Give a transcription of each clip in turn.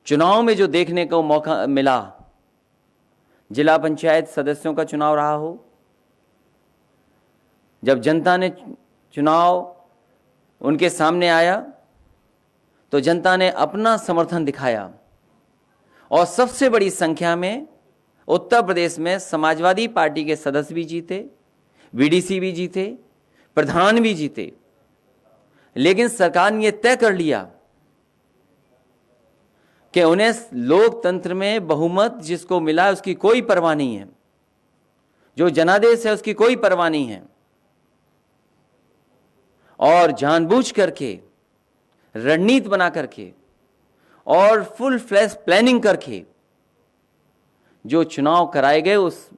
चुनाव में जो देखने को मौका मिला, जिला पंचायत सदस्यों का चुनाव रहा हो, जब जनता ने चुनाव उनके सामने आया तो जनता ने अपना समर्थन दिखाया और सबसे बड़ी संख्या में उत्तर प्रदेश में समाजवादी पार्टी के सदस्य भी जीते, बीडीसी भी जीते, प्रधान भी जीते। लेकिन सरकार ने यह तय कर लिया कि उन्हें लोकतंत्र में बहुमत जिसको मिला उसकी कोई परवाह नहीं है, जो जनादेश है उसकी कोई परवाह नहीं है, और जानबूझ करके रणनीति बना करके और फुल फ्लैश प्लानिंग करके जो चुनाव कराए गए उस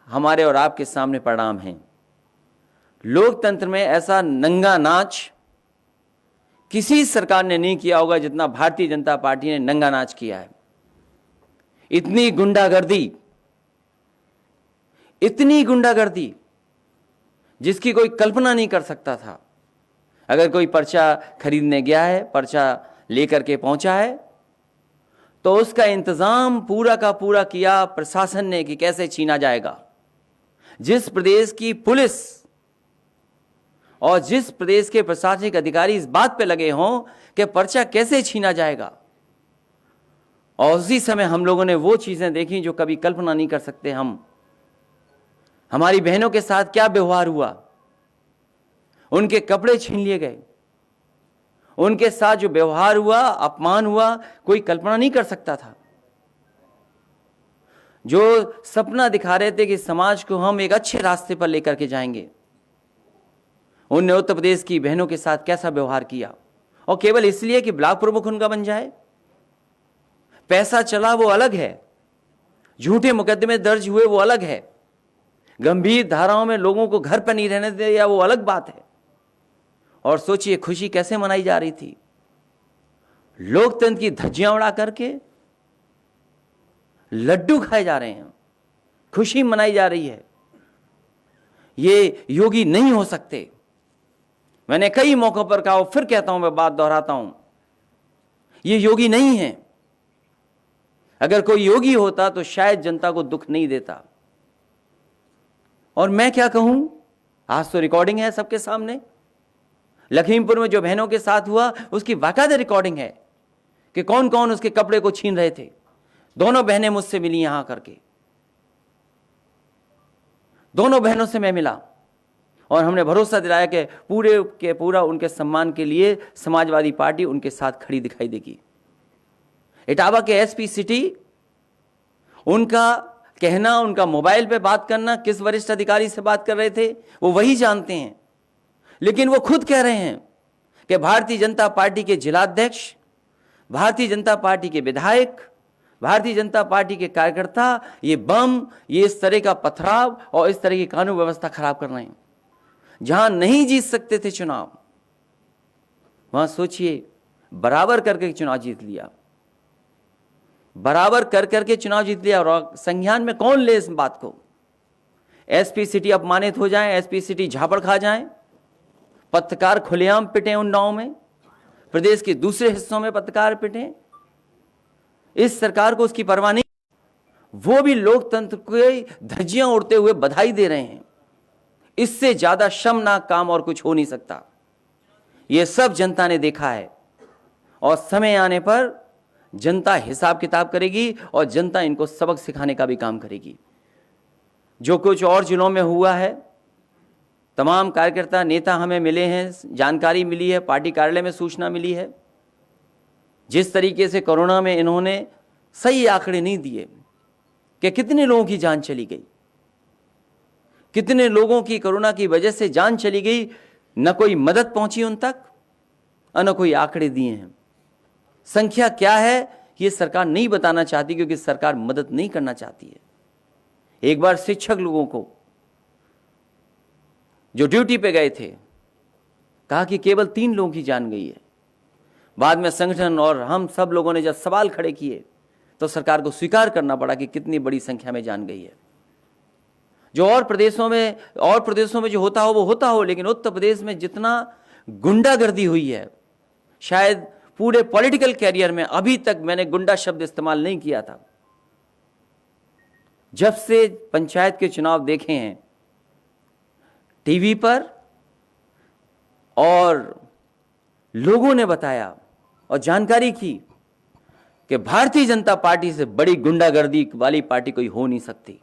हमारे और आपके सामने परिणाम हैं। लोकतंत्र में ऐसा नंगा नाच किसी सरकार ने नहीं किया होगा जितना भारतीय जनता पार्टी ने नंगा नाच किया है। इतनी गुंडागर्दी जिसकी कोई कल्पना नहीं कर सकता था। अगर कोई पर्चा खरीदने गया है, पर्चा लेकर के पहुंचा है, तो उसका इंतजाम पूरा का पूरा किया प्रशासन ने कि कैसे छीना जाएगा। जिस प्रदेश की पुलिस और जिस प्रदेश के प्रशासनिक अधिकारी इस बात पे लगे हों कि पर्चा कैसे छीना जाएगा, और उसी समय हम लोगों ने वो चीजें देखी जो कभी कल्पना नहीं कर सकते हम। हमारी बहनों के साथ क्या व्यवहार हुआ, उनके कपड़े छीन लिए गए, उनके साथ जो व्यवहार हुआ, अपमान हुआ, कोई कल्पना नहीं कर सकता था। जो सपना दिखा रहे थे कि समाज को हम एक अच्छे रास्ते पर लेकर के जाएंगे, उनने उत्तर प्रदेश की बहनों के साथ कैसा व्यवहार किया, और केवल इसलिए कि ब्लॉक प्रमुख उनका बन जाए। पैसा चला वो अलग है, झूठे मुकदमे दर्ज हुए वो अलग है, गंभीर धाराओं में लोगों को घर पर नहीं रहने दिया वो अलग बात है। और सोचिए खुशी कैसे मनाई जा रही थी, लोकतंत्र की धज्जियां उड़ा करके लड्डू खाए जा रहे हैं, खुशी मनाई जा रही है। ये योगी नहीं हो सकते। मैंने कई मौकों पर कहा, फिर कहता हूं, मैं बात दोहराता हूं, ये योगी नहीं है। अगर कोई योगी होता तो शायद जनता को दुख नहीं देता। और मैं क्या कहूं, आज तो रिकॉर्डिंग है सबके सामने। लखीमपुर में जो बहनों के साथ हुआ उसकी बाकायदा रिकॉर्डिंग है कि कौन कौन उसके कपड़े को छीन रहे थे। दोनों बहनें मुझसे मिली यहां करके, दोनों बहनों से मैं मिला और हमने भरोसा दिलाया कि पूरे के पूरा उनके सम्मान के लिए समाजवादी पार्टी उनके साथ खड़ी दिखाई देगी। इटावा के एसपी सिटी, उनका कहना, उनका मोबाइल पे बात करना, किस वरिष्ठ अधिकारी से बात कर रहे थे वो वही जानते हैं। लेकिन वो खुद कह रहे हैं कि भारतीय जनता पार्टी के जिलाध्यक्ष, भारतीय जनता पार्टी के विधायक, भारतीय जनता पार्टी के कार्यकर्ता ये बम, ये इस तरह का पथराव और इस तरह की कानून व्यवस्था खराब कर रहे हैं। जहां नहीं जीत सकते थे चुनाव, वहां सोचिए बराबर करके चुनाव जीत लिया, बराबर कर करके चुनाव जीत लिया। और संज्ञान में कौन ले इस बात को? एसपी सिटी अपमानित हो जाए, एसपी सिटी झापड़ खा जाए, पत्रकार खुलेआम पिटे उन्नाव में, प्रदेश के दूसरे हिस्सों में पत्रकार पिटे, इस सरकार को उसकी परवाह नहीं। वो भी लोकतंत्र के धज्जियां उड़ते हुए बधाई दे रहे हैं। इससे ज्यादा शर्मनाक काम और कुछ हो नहीं सकता। ये सब जनता ने देखा है और समय आने पर जनता हिसाब किताब करेगी और जनता इनको सबक सिखाने का भी काम करेगी। जो कुछ और जिलों में हुआ है, तमाम कार्यकर्ता नेता हमें मिले हैं, जानकारी मिली है, पार्टी कार्यालय में सूचना मिली है। जिस तरीके से कोरोना में इन्होंने सही आंकड़े नहीं दिए कि कितने लोगों की जान चली गई, कितने लोगों की कोरोना की वजह से जान चली गई, न कोई मदद पहुंची उन तक, न कोई आंकड़े दिए हैं। संख्या क्या है ये सरकार नहीं बताना चाहती, क्योंकि सरकार मदद नहीं करना चाहती है। एक बार शिक्षक लोगों को जो ड्यूटी पे गए थे कहा कि केवल 3 लोगों की जान गई है। बाद में संगठन और हम सब लोगों ने जब सवाल खड़े किए तो सरकार को स्वीकार करना पड़ा कि कितनी बड़ी संख्या में जान गई है। जो और प्रदेशों में जो होता हो वो होता हो, लेकिन उत्तर प्रदेश में जितना गुंडागर्दी हुई है शायद पूरे पॉलिटिकल कैरियर में अभी तक मैंने गुंडा शब्द इस्तेमाल नहीं किया था। जब से पंचायत के चुनाव देखे हैं टीवी पर और लोगों ने बताया और जानकारी की कि भारतीय जनता पार्टी से बड़ी गुंडागर्दी वाली पार्टी कोई हो नहीं सकती,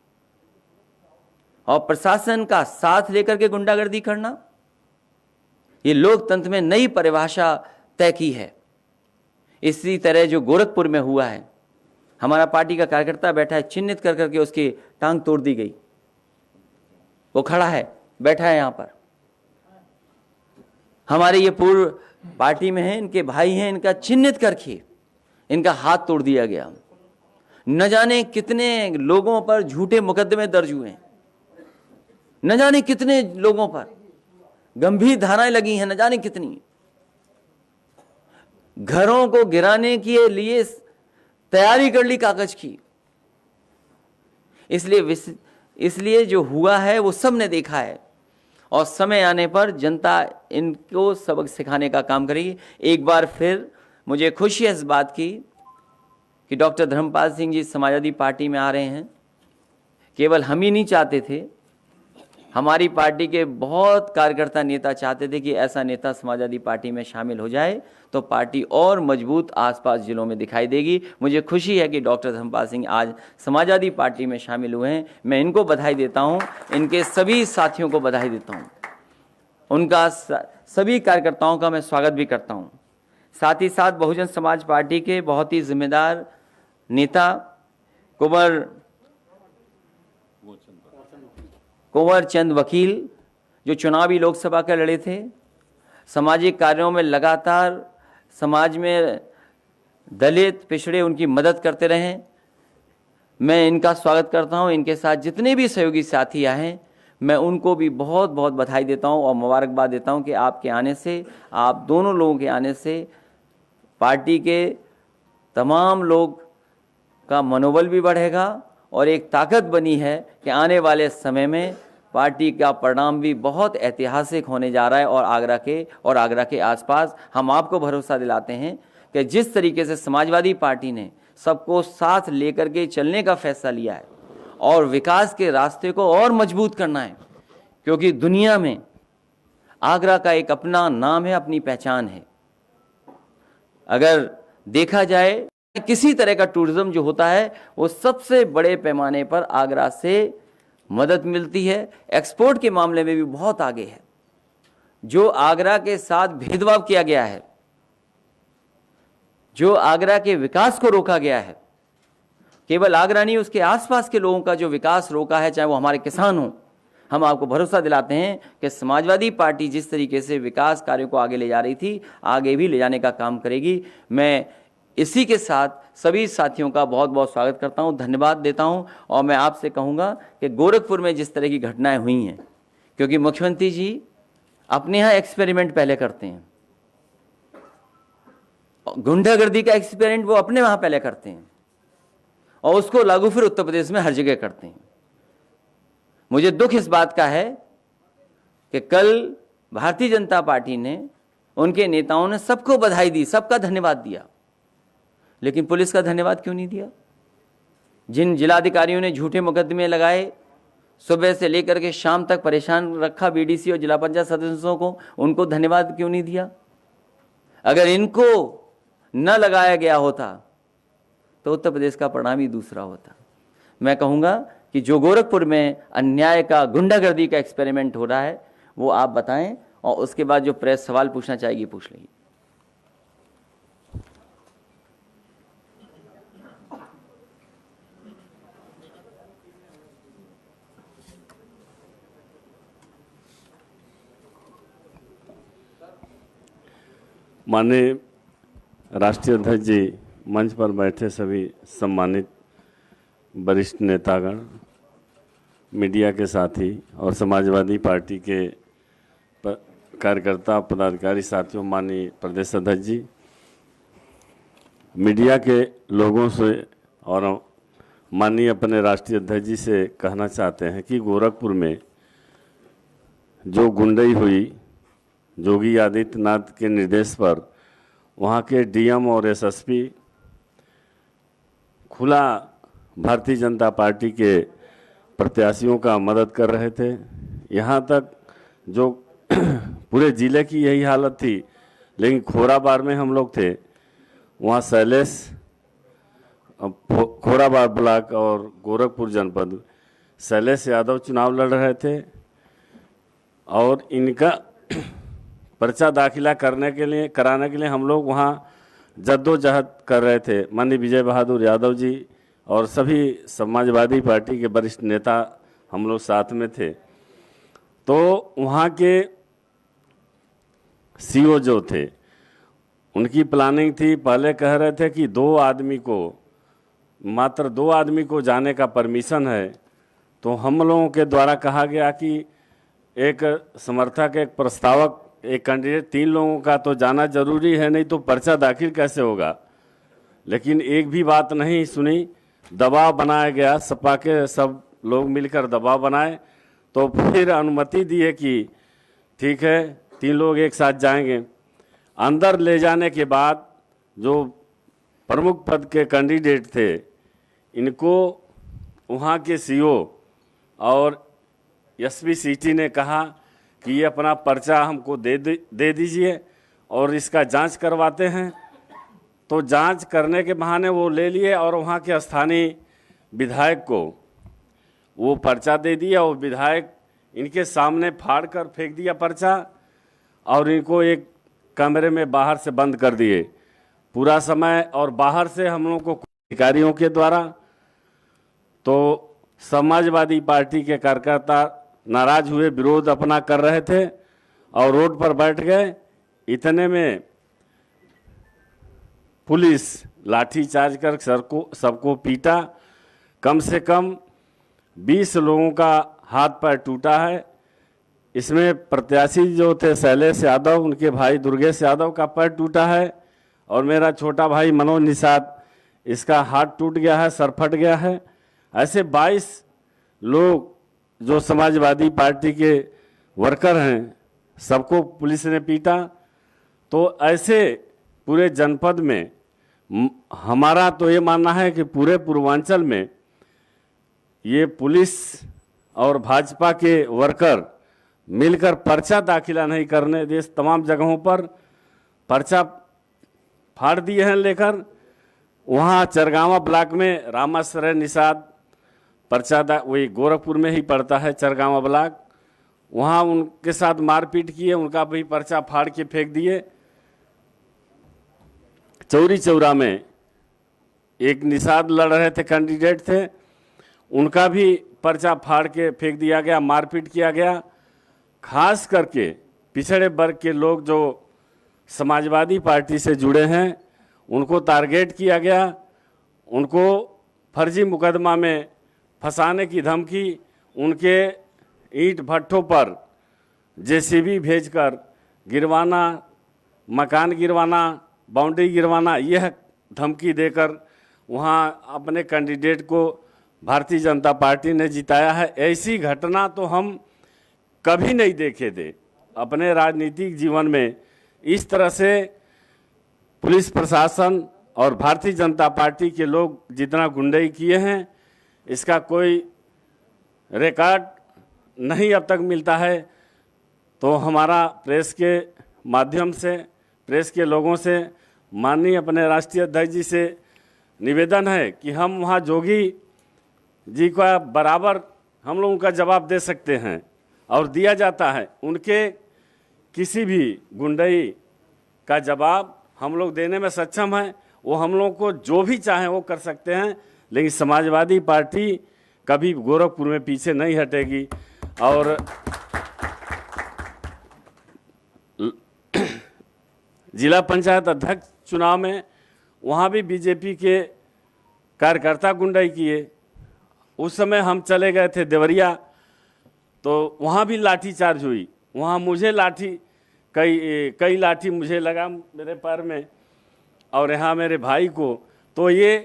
और प्रशासन का साथ लेकर के गुंडागर्दी करना, ये लोकतंत्र में नई परिभाषा तय की है। इसी तरह जो गोरखपुर में हुआ है, हमारा पार्टी का कार्यकर्ता बैठा है, चिन्हित कर करके उसकी टांग तोड़ दी गई, वो खड़ा है, बैठा है यहां पर। हमारे ये पूर्व पार्टी में है, इनके भाई हैं, इनका चिन्हित करके इनका हाथ तोड़ दिया गया। न जाने कितने लोगों पर झूठे मुकदमे दर्ज हुए, न जाने कितने लोगों पर गंभीर धाराएं लगी हैं, न जाने कितनी। घरों को गिराने के लिए तैयारी कर ली कागज की। इसलिए जो हुआ है वो सबने देखा है, और समय आने पर जनता इनको सबक सिखाने का काम करेगी। एक बार फिर मुझे खुशी है इस बात की कि डॉक्टर धर्मपाल सिंह जी समाजवादी पार्टी में आ रहे हैं। केवल हम ही नहीं चाहते थे, हमारी पार्टी के बहुत कार्यकर्ता नेता चाहते थे कि ऐसा नेता समाजवादी पार्टी में शामिल हो जाए तो पार्टी और मजबूत आसपास जिलों में दिखाई देगी। मुझे खुशी है कि डॉक्टर धर्मपाल सिंह आज समाजवादी पार्टी में शामिल हुए हैं। मैं इनको बधाई देता हूं, इनके सभी साथियों को बधाई देता हूं, उनका सभी कार्यकर्ताओं का मैं स्वागत भी करता हूं। साथ ही साथ बहुजन समाज पार्टी के बहुत ही जिम्मेदार नेता कुंवर चंद वकील, जो चुनावी लोकसभा के लड़े थे, सामाजिक कार्यों में लगातार समाज में दलित पिछड़े उनकी मदद करते रहे, मैं इनका स्वागत करता हूं। इनके साथ जितने भी सहयोगी साथी आए हैं, मैं उनको भी बहुत बहुत बधाई देता हूं और मुबारकबाद देता हूं कि आपके आने से, आप दोनों लोगों के आने से पार्टी के तमाम लोग का मनोबल भी बढ़ेगा और एक ताकत बनी है कि आने वाले समय में पार्टी का परिणाम भी बहुत ऐतिहासिक होने जा रहा है। और आगरा के आसपास हम आपको भरोसा दिलाते हैं कि जिस तरीके से समाजवादी पार्टी ने सबको साथ लेकर के चलने का फैसला लिया है और विकास के रास्ते को और मजबूत करना है, क्योंकि दुनिया में आगरा का एक अपना नाम है, अपनी पहचान है। अगर देखा जाए किसी तरह का टूरिज्म जो होता है वो सबसे बड़े पैमाने पर आगरा से मदद मिलती है। एक्सपोर्ट के मामले में भी बहुत आगे है। जो आगरा के साथ भेदभाव किया गया है, जो आगरा के विकास को रोका गया है, केवल आगरा नहीं उसके आसपास के लोगों का जो विकास रोका है, चाहे वो हमारे किसान हों, हम आपको भरोसा दिलाते हैं कि समाजवादी पार्टी जिस तरीके से विकास कार्यों को आगे ले जा रही थी, आगे भी ले जाने का काम करेगी। मैं इसी के साथ सभी साथियों का बहुत बहुत स्वागत करता हूं, धन्यवाद देता हूं। और मैं आपसे कहूंगा कि गोरखपुर में जिस तरह की घटनाएं हुई हैं, क्योंकि मुख्यमंत्री जी अपने यहाँ एक्सपेरिमेंट पहले करते हैं, गुंडागर्दी का एक्सपेरिमेंट वो अपने वहाँ पहले करते हैं और उसको लागू फिर उत्तर प्रदेश में हर जगह करते हैं। मुझे दुख इस बात का है कि कल भारतीय जनता पार्टी ने, उनके नेताओं ने सबको बधाई दी, सबका धन्यवाद दिया, लेकिन पुलिस का धन्यवाद क्यों नहीं दिया? जिन जिलाधिकारियों ने झूठे मुकदमे लगाए, सुबह से लेकर के शाम तक परेशान रखा बीडीसी और जिला पंचायत सदस्यों को, उनको धन्यवाद क्यों नहीं दिया? अगर इनको न लगाया गया होता तो उत्तर प्रदेश का परिणाम ही दूसरा होता। मैं कहूँगा कि जो गोरखपुर में अन्याय का, गुंडागर्दी का एक्सपेरिमेंट हो रहा है वो आप बताएं, और उसके बाद जो प्रेस सवाल पूछना चाहेगी पूछ लेगी। माननीय राष्ट्रीय अध्यक्ष जी, मंच पर बैठे सभी सम्मानित वरिष्ठ नेतागण, मीडिया के साथी और समाजवादी पार्टी के कार्यकर्ता पदाधिकारी साथियों, माननीय प्रदेश अध्यक्ष जी, मीडिया के लोगों से और माननीय अपने राष्ट्रीय अध्यक्ष जी से कहना चाहते हैं कि गोरखपुर में जो गुंडई हुई, योगी आदित्यनाथ के निर्देश पर वहाँ के डीएम और एसएसपी खुला भारतीय जनता पार्टी के प्रत्याशियों का मदद कर रहे थे। यहाँ तक जो पूरे ज़िले की यही हालत थी, लेकिन खोराबार में हम लोग थे, वहाँ शैलेश खोराबार ब्लॉक और गोरखपुर जनपद शैलेश यादव चुनाव लड़ रहे थे और इनका पर्चा दाखिला कराने के लिए हम लोग वहाँ जद्दोजहद कर रहे थे। माननीय विजय बहादुर यादव जी और सभी समाजवादी पार्टी के वरिष्ठ नेता हम लोग साथ में थे। तो वहाँ के सीओ जो थे, उनकी प्लानिंग थी, पहले कह रहे थे कि मात्र दो आदमी को जाने का परमिशन है। तो हम लोगों के द्वारा कहा गया कि एक समर्थक, एक प्रस्तावक, एक कैंडिडेट, 3 लोगों का तो जाना जरूरी है, नहीं तो पर्चा दाखिल कैसे होगा। लेकिन एक भी बात नहीं सुनी, दबाव बनाया गया, सपा के सब लोग मिलकर दबाव बनाए, तो फिर अनुमति दिए कि ठीक है 3 लोग एक साथ जाएंगे। अंदर ले जाने के बाद जो प्रमुख पद के कैंडिडेट थे, इनको वहाँ के सीओ और एसपी सिटी ने कहा कि ये अपना पर्चा हमको दे दीजिए और इसका जांच करवाते हैं। तो जांच करने के बहाने वो ले लिए और वहाँ के स्थानीय विधायक को वो पर्चा दे दिया और विधायक इनके सामने फाड़ कर फेंक दिया पर्चा और इनको एक कमरे में बाहर से बंद कर दिए पूरा समय। और बाहर से हम लोगों को अधिकारियों के द्वारा, तो समाजवादी पार्टी के कार्यकर्ता नाराज हुए, विरोध अपना कर रहे थे और रोड पर बैठ गए। इतने में पुलिस लाठी चार्ज कर सबको पीटा। कम से कम 20 लोगों का हाथ पैर टूटा है। इसमें प्रत्याशी जो थे शैलेश यादव, उनके भाई दुर्गेश यादव का पैर टूटा है और मेरा छोटा भाई मनोज निषाद, इसका हाथ टूट गया है, सर फट गया है। ऐसे 22 लोग जो समाजवादी पार्टी के वर्कर हैं, सबको पुलिस ने पीटा। तो ऐसे पूरे जनपद में हमारा तो ये मानना है कि पूरे पूर्वांचल में ये पुलिस और भाजपा के वर्कर मिलकर पर्चा दाखिला नहीं करने दे, तमाम जगहों पर पर्चा फाड़ दिए हैं लेकर। वहाँ चरगावा ब्लॉक में रामाश्रय निषाद पर्चा वही गोरखपुर में ही पड़ता है चरगावा ब्लॉक, वहाँ उनके साथ मारपीट किए, उनका भी पर्चा फाड़ के फेंक दिए। चौरी चौरा में एक निषाद लड़ रहे थे, कैंडिडेट थे, उनका भी पर्चा फाड़ के फेंक दिया गया, मारपीट किया गया। खास करके पिछड़े वर्ग के लोग जो समाजवादी पार्टी से जुड़े हैं, उनको टारगेट किया गया, उनको फर्जी मुकदमा में फंसाने की धमकी, उनके ईंट भट्ठों पर जेसीबी भेजकर गिरवाना, मकान गिरवाना, बाउंड्री गिरवाना, यह धमकी देकर वहाँ अपने कैंडिडेट को भारतीय जनता पार्टी ने जिताया है। ऐसी घटना तो हम कभी नहीं देखे थे अपने राजनीतिक जीवन में। इस तरह से पुलिस प्रशासन और भारतीय जनता पार्टी के लोग जितना गुंडाई किए हैं, इसका कोई रिकॉर्ड नहीं अब तक मिलता है। तो हमारा प्रेस के माध्यम से, प्रेस के लोगों से माननीय अपने राष्ट्रीय अध्यक्ष जी से निवेदन है कि हम वहाँ जोगी जी का बराबर हम लोगों का जवाब दे सकते हैं और दिया जाता है। उनके किसी भी गुंडाई का जवाब हम लोग देने में सक्षम हैं। वो हम लोग को जो भी चाहें वो कर सकते हैं, लेकिन समाजवादी पार्टी कभी गोरखपुर में पीछे नहीं हटेगी। और जिला पंचायत अध्यक्ष चुनाव में वहाँ भी बीजेपी के कार्यकर्ता गुंडाई किए। उस समय हम चले गए थे देवरिया, तो वहाँ भी लाठी चार्ज हुई। वहाँ मुझे कई लाठी मुझे लगा मेरे पैर में और यहाँ मेरे भाई को। तो ये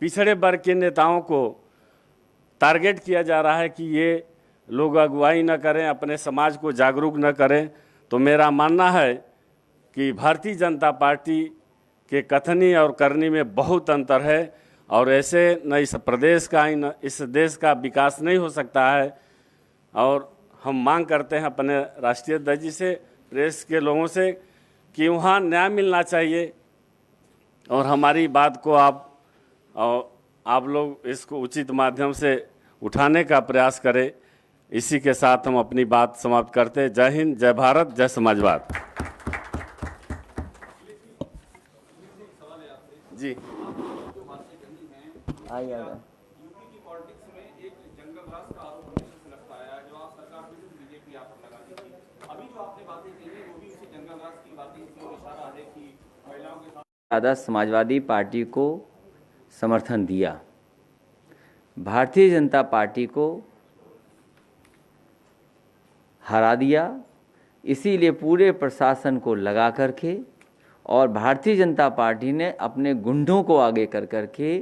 पिछड़े वर्ग के नेताओं को टारगेट किया जा रहा है कि ये लोग अगुवाई न करें, अपने समाज को जागरूक न करें। तो मेरा मानना है कि भारतीय जनता पार्टी कि कथनी और करनी में बहुत अंतर है, और ऐसे न इस प्रदेश का न इस देश का विकास नहीं हो सकता है। और हम मांग करते हैं अपने राष्ट्रीय अध्यक्ष जी से, प्रेस के लोगों से, कि वहाँ न्याय मिलना चाहिए और हमारी बात को आप लोग इसको उचित माध्यम से उठाने का प्रयास करें। इसी के साथ हम अपनी बात समाप्त करते हैं। जय हिंद, जय भारत, जय समाजवाद। जी आइए यूपी की पॉलिटिक्स में एक जंगल राज का आरोप हमेशा से लगता आया है, जो आप सरकार में बीजेपी आप पर लगाती थी। अभी जो आपने बातें कही है वो भी उसी जंगल राज की बातें की ओर इशारा है कि महिलाओं के साथ ज़्यादा समाजवादी पार्टी को समर्थन दिया, भारतीय जनता पार्टी को हरा दिया, इसीलिए पूरे प्रशासन को लगा करके और भारतीय जनता पार्टी ने अपने गुंडों को आगे कर करके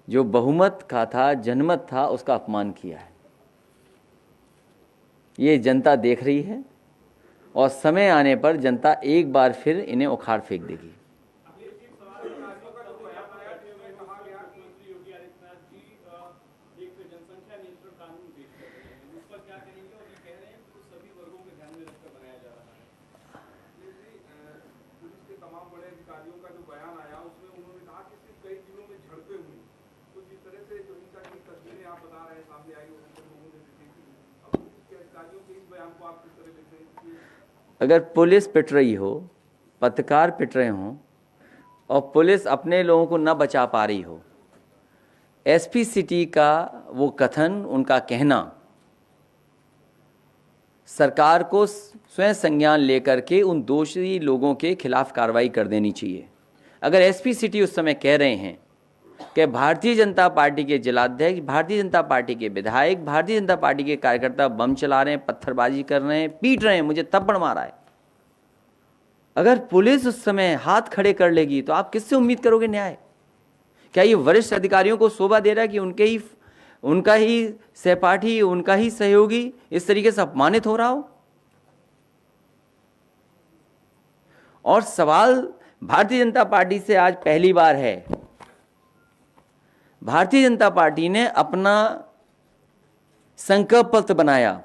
जो बहुमत का था, जनमत था, उसका अपमान किया है। ये जनता देख रही है और समय आने पर जनता एक बार फिर इन्हें उखाड़ फेंक देगी। अगर पुलिस पिट रही हो, पत्रकार पिट रहे हों और पुलिस अपने लोगों को न बचा पा रही हो, एसपी सिटी का वो कथन, उनका कहना सरकार को स्वयं संज्ञान लेकर के उन दोषी लोगों के खिलाफ कार्रवाई कर देनी चाहिए। अगर एसपी सिटी उस समय कह रहे हैं कि भारतीय जनता पार्टी के जिलाध्यक्ष, भारतीय जनता पार्टी के विधायक, भारतीय जनता पार्टी के कार्यकर्ता बम चला रहे हैं, पत्थरबाजी कर रहे हैं, पीट रहे हैं, मुझे थप्पड़ मारा है, अगर पुलिस उस समय हाथ खड़े कर लेगी तो आप किससे उम्मीद करोगे न्याय? क्या ये वरिष्ठ अधिकारियों को शोभा दे रहा है कि उनका ही सहपाठी, उनका ही सहयोगी इस तरीके से अपमानित हो रहा हो? और सवाल भारतीय जनता पार्टी से आज पहली बार है। भारतीय जनता पार्टी ने अपना संकल्प पत्र बनाया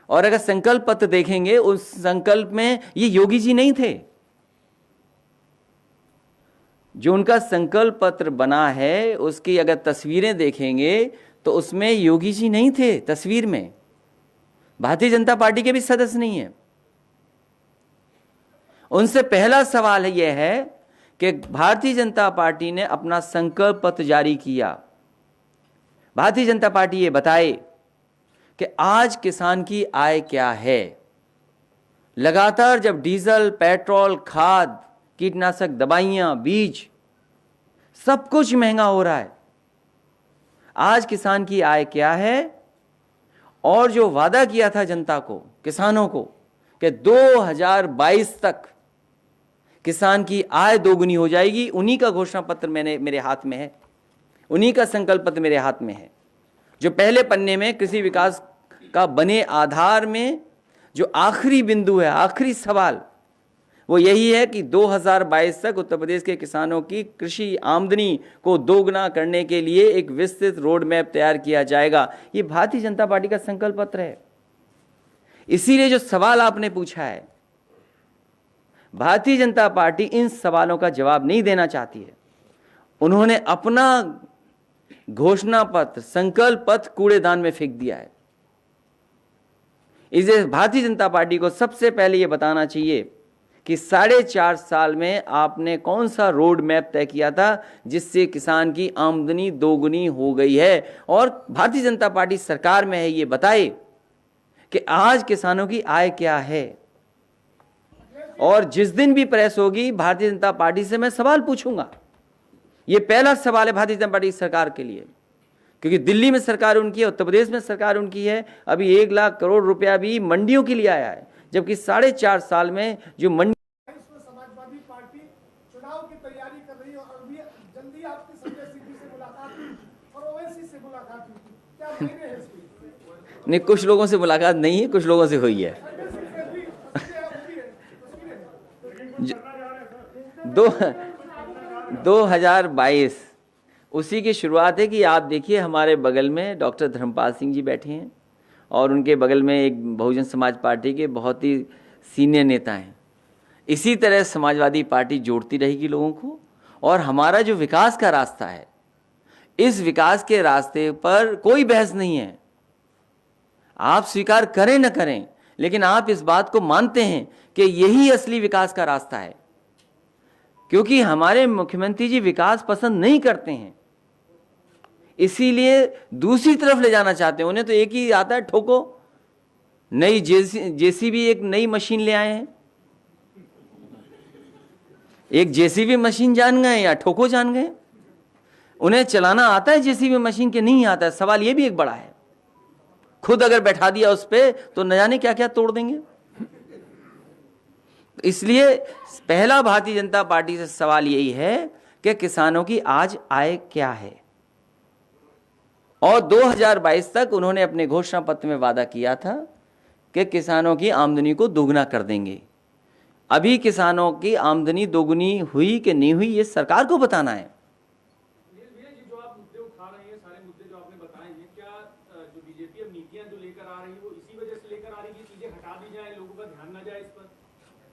और अगर संकल्प पत्र देखेंगे, उस संकल्प में ये योगी जी नहीं थे। जो उनका संकल्प पत्र बना है उसकी अगर तस्वीरें देखेंगे तो उसमें योगी जी नहीं थे तस्वीर में, भारतीय जनता पार्टी के भी सदस्य नहीं है। उनसे पहला सवाल यह है कि भारतीय जनता पार्टी ने अपना संकल्प पत्र जारी किया, भारतीय जनता पार्टी ये बताए कि आज किसान की आय क्या है। लगातार जब डीजल, पेट्रोल, खाद, कीटनाशक दवाइयां, बीज, सब कुछ महंगा हो रहा है, आज किसान की आय क्या है? और जो वादा किया था जनता को, किसानों को, कि 2022 तक किसान की आय दोगुनी हो जाएगी, उन्हीं का घोषणा पत्र मेरे हाथ में है, उन्हीं का संकल्प पत्र मेरे हाथ में है। जो पहले पन्ने में कृषि विकास का बने आधार में जो आखिरी बिंदु है, आखिरी सवाल, वो यही है कि 2022 तक उत्तर प्रदेश के किसानों की कृषि आमदनी को दोगुना करने के लिए एक विस्तृत रोड मैप तैयार किया जाएगा। ये भारतीय जनता पार्टी का संकल्प पत्र है। इसीलिए जो सवाल आपने पूछा है, भारतीय जनता पार्टी इन सवालों का जवाब नहीं देना चाहती है। उन्होंने अपना घोषणा पत्र, संकल्प पत्र कूड़ेदान में फेंक दिया है। इसे भारतीय जनता पार्टी को सबसे पहले यह बताना चाहिए कि 4.5 साल में आपने कौन सा रोड मैप तय किया था जिससे किसान की आमदनी दोगुनी हो गई है। और भारतीय जनता पार्टी सरकार में है, ये बताए कि आज किसानों की आय क्या है। और जिस दिन भी प्रेस होगी भारतीय जनता पार्टी से मैं सवाल पूछूंगा। ये पहला सवाल है भारतीय जनता पार्टी सरकार के लिए, क्योंकि दिल्ली में सरकार उनकी है, उत्तर प्रदेश में सरकार उनकी है। अभी 1 लाख करोड़ रुपया भी मंडियों के लिए आया है, जबकि 4.5 साल में जो मंडी समाजवादी पार्टी चुनाव की तैयारी कर रही है और अभी जल्दी आपकी संजय सिंह से मुलाकात हुई और ओवैसी से मुलाकात हुई, क्या मायने है इसकी? नहीं, कुछ लोगों से मुलाकात नहीं है, कुछ लोगों से हुई है। 2022 उसी की शुरुआत है कि आप देखिए हमारे बगल में डॉक्टर धर्मपाल सिंह जी बैठे हैं और उनके बगल में एक बहुजन समाज पार्टी के बहुत ही सीनियर नेता हैं। इसी तरह समाजवादी पार्टी जोड़ती रहेगी लोगों को, और हमारा जो विकास का रास्ता है, इस विकास के रास्ते पर कोई बहस नहीं है। आप स्वीकार करें न करें, लेकिन आप इस बात को मानते हैं कि यही असली विकास का रास्ता है, क्योंकि हमारे मुख्यमंत्री जी विकास पसंद नहीं करते हैं, इसीलिए दूसरी तरफ ले जाना चाहते हैं। उन्हें तो एक ही आता है, ठोको। नई जेसीबी एक नई मशीन ले आए हैं, एक जेसीबी मशीन जान गए या ठोको जान गए। उन्हें चलाना आता है जेसीबी मशीन के नहीं आता है। सवाल ये भी एक बड़ा है, खुद अगर बैठा दिया उस पे तो न जाने क्या क्या तोड़ देंगे। इसलिए पहला भारतीय जनता पार्टी से सवाल यही है कि किसानों की आज आय क्या है। और 2022 तक उन्होंने अपने घोषणा पत्र में वादा किया था कि किसानों की आमदनी को दोगुना कर देंगे। अभी किसानों की आमदनी दोगुनी हुई कि नहीं हुई, ये सरकार को बताना है। भैया जी, जो आप मुद्दे उठा रहे हैं, सारे मुद्दे जो आपने बताए हैं, क्या जो बीजेपी अब नीतियां जो लेकर आ रही है वो इसी वजह से लेकर आ रही है कि चीजें हटा दी जाए, लोगों का ध्यान न जाए इस पर?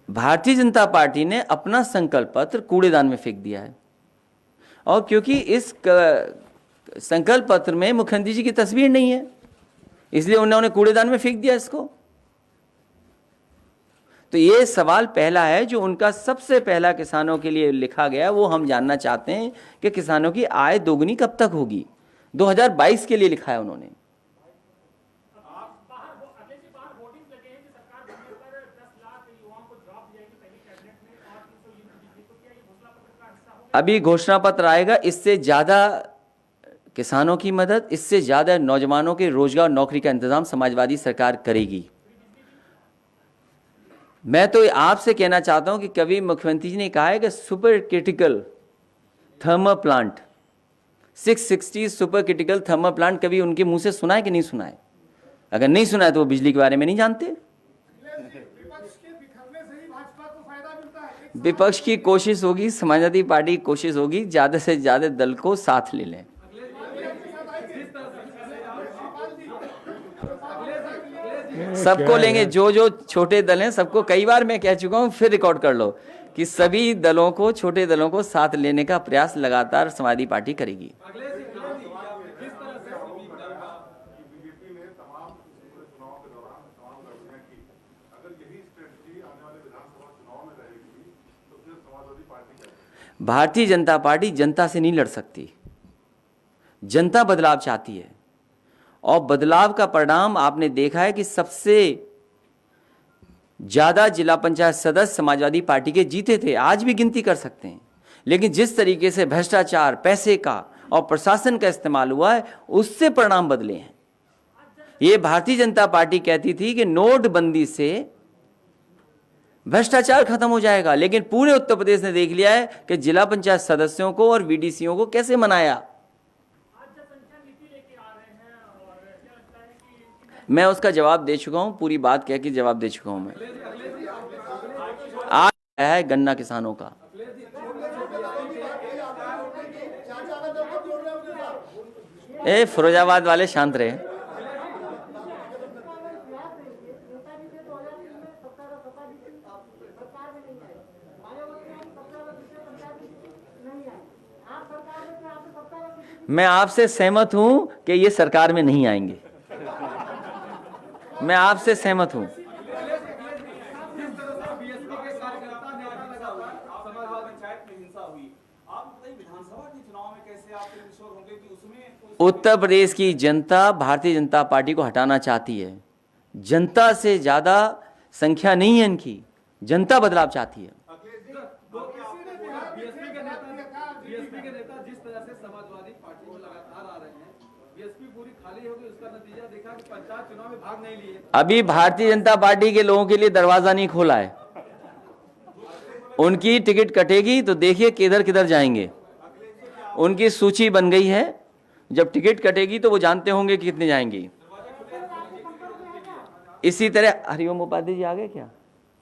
भारतीय जनता पार्टी ने अपना संकल्प पत्र कूड़ेदान में फेंक दिया है, और क्योंकि इस संकल्प पत्र में मुख्यमंत्री जी की तस्वीर नहीं है, इसलिए उन्होंने कूड़ेदान में फेंक दिया इसको। तो ये सवाल पहला है जो उनका सबसे पहला किसानों के लिए लिखा गया, वो हम जानना चाहते हैं कि किसानों की आय दोगुनी कब तक होगी। 2022 के लिए लिखा है उन्होंने। अभी घोषणा पत्र आएगा, इससे ज्यादा किसानों की मदद, इससे ज्यादा नौजवानों के रोजगार नौकरी का इंतजाम समाजवादी सरकार करेगी। मैं तो आपसे कहना चाहता हूं कि कभी मुख्यमंत्री जी ने कहा है कि super critical thermal plant, 660 super critical thermal plant, कभी उनके मुंह से सुना है कि नहीं सुना है? अगर नहीं सुना है तो वो बिजली के बारे में नहीं जानते। विपक्ष के बिखरने से ही भाजपा को फायदा मिलता है। विपक्ष की कोशिश होगी, समाजवादी पार्टी की कोशिश होगी, ज्यादा से ज्यादा दल को साथ ले लें। सबको लेंगे, जो जो छोटे दल हैं सबको। कई बार मैं कह चुका हूं, फिर रिकॉर्ड कर लो कि सभी दलों को, छोटे दलों को साथ लेने का प्रयास लगातार समाजवादी पार्टी करेगी। भारतीय जनता पार्टी जनता से नहीं लड़ सकती। जनता बदलाव चाहती है, और बदलाव का परिणाम आपने देखा है कि सबसे ज्यादा जिला पंचायत सदस्य समाजवादी पार्टी के जीते थे। आज भी गिनती कर सकते हैं, लेकिन जिस तरीके से भ्रष्टाचार, पैसे का और प्रशासन का इस्तेमाल हुआ है, उससे परिणाम बदले हैं। ये भारतीय जनता पार्टी कहती थी कि नोटबंदी से भ्रष्टाचार खत्म हो जाएगा, लेकिन पूरे उत्तर प्रदेश ने देख लिया है कि जिला पंचायत सदस्यों को और वीडीसीओ को कैसे मनाया। मैं उसका जवाब दे चुका हूं, पूरी बात कह के जवाब दे चुका हूं। मैं आज है गन्ना किसानों का। ए फिरोजाबाद वाले शांत रहे। मैं आपसे सहमत हूं कि ये सरकार में नहीं आएंगे। मैं आपसे सहमत हूं। उत्तर प्रदेश की जनता भारतीय जनता पार्टी को हटाना चाहती है। जनता से ज्यादा संख्या नहीं है इनकी, जनता बदलाव चाहती है। बीएसपी के नेता जिस तरह से समाजवादी पार्टी को लगातार आ रहे हैं, बीएसपी पूरी खाली होगी, उसका नतीजा देखा कि पंचायत चुनाव में भाग नहीं लिए। अभी भारतीय जनता पार्टी के लोगों के लिए दरवाजा नहीं खोला है। उनकी टिकट कटेगी तो देखिए किधर किधर जाएंगे। उनकी सूची बन गई है, जब टिकट कटेगी तो वो जानते होंगे कि कितने जाएंगी। इसी तरह हरिओम उपाध्याय जी आ गए क्या?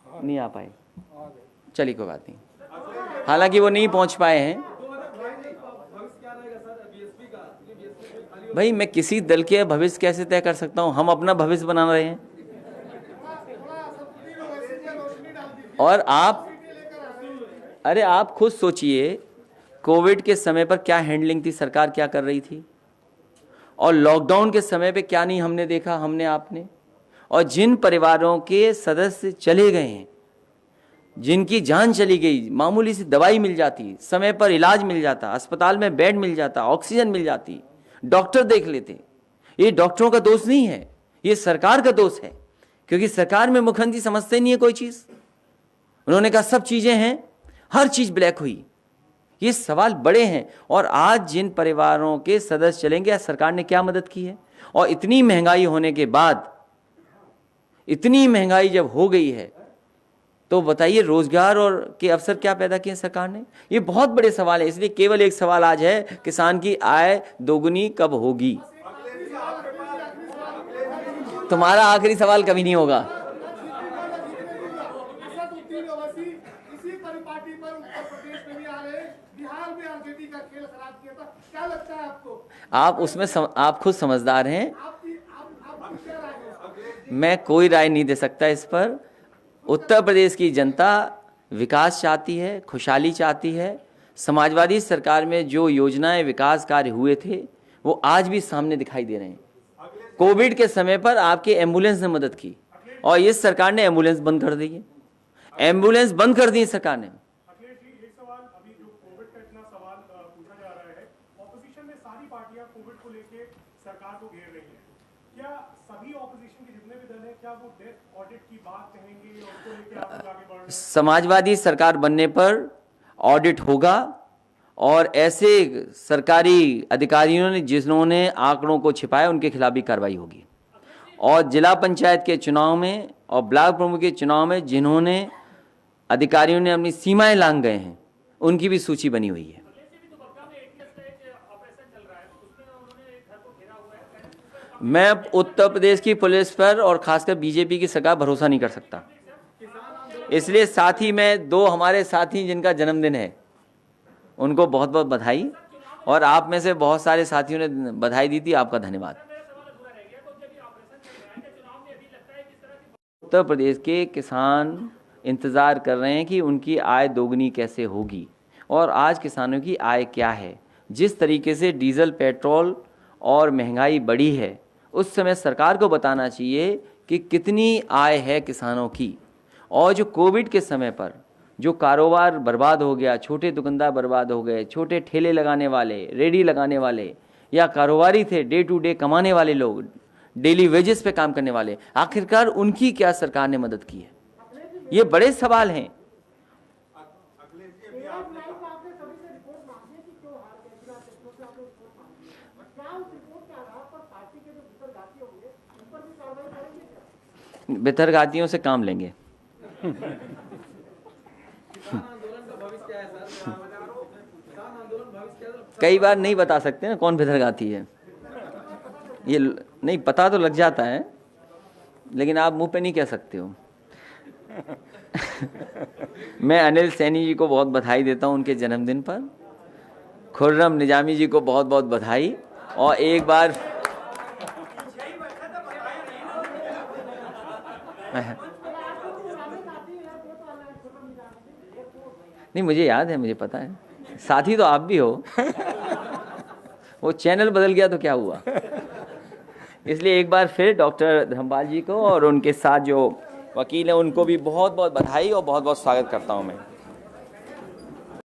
नहीं आ पाए, चलिए कोई बात नहीं। हालांकि वो नहीं पहुंच पाए हैं। भाई मैं किसी दल के भविष्य कैसे तय कर सकता हूं? हम अपना भविष्य बना रहे हैं। और आप, अरे आप खुद सोचिए, कोविड के समय पर क्या हैंडलिंग थी, सरकार क्या कर रही थी, और लॉकडाउन के समय पे क्या नहीं हमने देखा, हमने आपने। और जिन परिवारों के सदस्य चले गए हैं, जिनकी जान चली गई, मामूली सी दवाई मिल जाती, समय पर इलाज मिल जाता, अस्पताल में बेड मिल जाता, ऑक्सीजन मिल जाती, डॉक्टर देख लेते। ये डॉक्टरों का दोष नहीं है, ये सरकार का दोष है, क्योंकि सरकार में मुख्यमंत्री समझते नहीं है कोई चीज। उन्होंने कहा सब चीजें हैं, हर चीज ब्लैक हुई। ये सवाल बड़े हैं। और आज जिन परिवारों के सदस्य चलेंगे, सरकार ने क्या मदद की है? और इतनी महंगाई होने के बाद, इतनी महंगाई जब हो गई है, तो बताइए रोजगार और के अवसर क्या पैदा किए सरकार ने? ये बहुत बड़े सवाल है। इसलिए केवल एक सवाल आज है, किसान की आय दोगुनी कब होगी? तुम्हारा आखिरी सवाल कभी नहीं होगा। असदुद्दीन ओवैसी इसी परिपाटी पर उत्तर प्रदेश में भी आ रहे, बिहार में आरजेडी का खेल खराब किया था। क्या लगता है आपको? आप उसमें आप खुद समझदार हैं। आपकी क्या राय है? मैं कोई राय नहीं दे सकता इस पर। उत्तर प्रदेश की जनता विकास चाहती है, खुशहाली चाहती है। समाजवादी सरकार में जो योजनाएं, विकास कार्य हुए थे, वो आज भी सामने दिखाई दे रहे हैं। कोविड के समय पर आपके एम्बुलेंस ने मदद की, और इस सरकार ने एम्बुलेंस बंद कर दी है। एम्बुलेंस बंद कर दी सरकार ने। अखिलेश जी, एक सवाल, अभी जो कोविड का इतना सवाल पूछा जा रहा है, ऑपोजिशन में सारी पार्टियां कोविड को लेके सरकार को घेर रही हैं। क्या सभी ऑपोजिशन के जितने भी दल हैं, क्या वो डेथ ऑडिट की बात कहेंगे और उसको लेके आप लोग आगे बढ़ रहे हैं? समाजवादी सरकार बनने पर ऑडिट होगा, और ऐसे सरकारी अधिकारियों ने जिन्होंने आंकड़ों को छिपाया, उनके खिलाफ भी कार्रवाई होगी। और जिला पंचायत के चुनाव में और ब्लॉक प्रमुख के चुनाव में जिन्होंने अधिकारियों ने अपनी सीमाएं लांघ गए हैं, उनकी भी सूची बनी हुई है। मैं उत्तर प्रदेश की पुलिस पर और खासकर बीजेपी की सरकार भरोसा नहीं कर सकता। इसलिए साथ ही में दो हमारे साथी जिनका जन्मदिन है, उनको बहुत बहुत बधाई। और आप में से बहुत सारे साथियों ने बधाई दी थी, आपका धन्यवाद। उत्तर प्रदेश के किसान इंतज़ार कर रहे हैं कि उनकी आय दोगुनी कैसे होगी, और आज किसानों की आय क्या है। जिस तरीके से डीजल, पेट्रोल और महंगाई बढ़ी है, उस समय सरकार को बताना चाहिए कि कितनी आय है किसानों की। और जो कोविड के समय पर जो कारोबार बर्बाद हो गया, छोटे दुकानदार बर्बाद हो गए, छोटे ठेले लगाने वाले, रेडी लगाने वाले, या कारोबारी थे, डे टू डे कमाने वाले लोग, डेली वेजेस पे काम करने वाले, आखिरकार उनकी क्या सरकार ने मदद की है? ये बड़े सवाल हैं। बेतरगातियों से काम लेंगे। कई बार नहीं बता सकते ना कौन बेतरगाती है, ये नहीं पता तो लग जाता है, लेकिन आप मुंह पे नहीं कह सकते हो। मैं अनिल सैनी जी को बहुत बधाई देता हूं उनके जन्मदिन पर। खुर्रम निजामी जी को बहुत बहुत बधाई। और एक बार नहीं, मुझे याद है, मुझे पता है, साथी तो आप भी हो। वो चैनल बदल गया तो क्या हुआ। इसलिए एक बार फिर डॉक्टर धर्मपाल जी को और उनके साथ जो वकील हैं, उनको भी बहुत बहुत बधाई और बहुत बहुत स्वागत करता हूं मैं।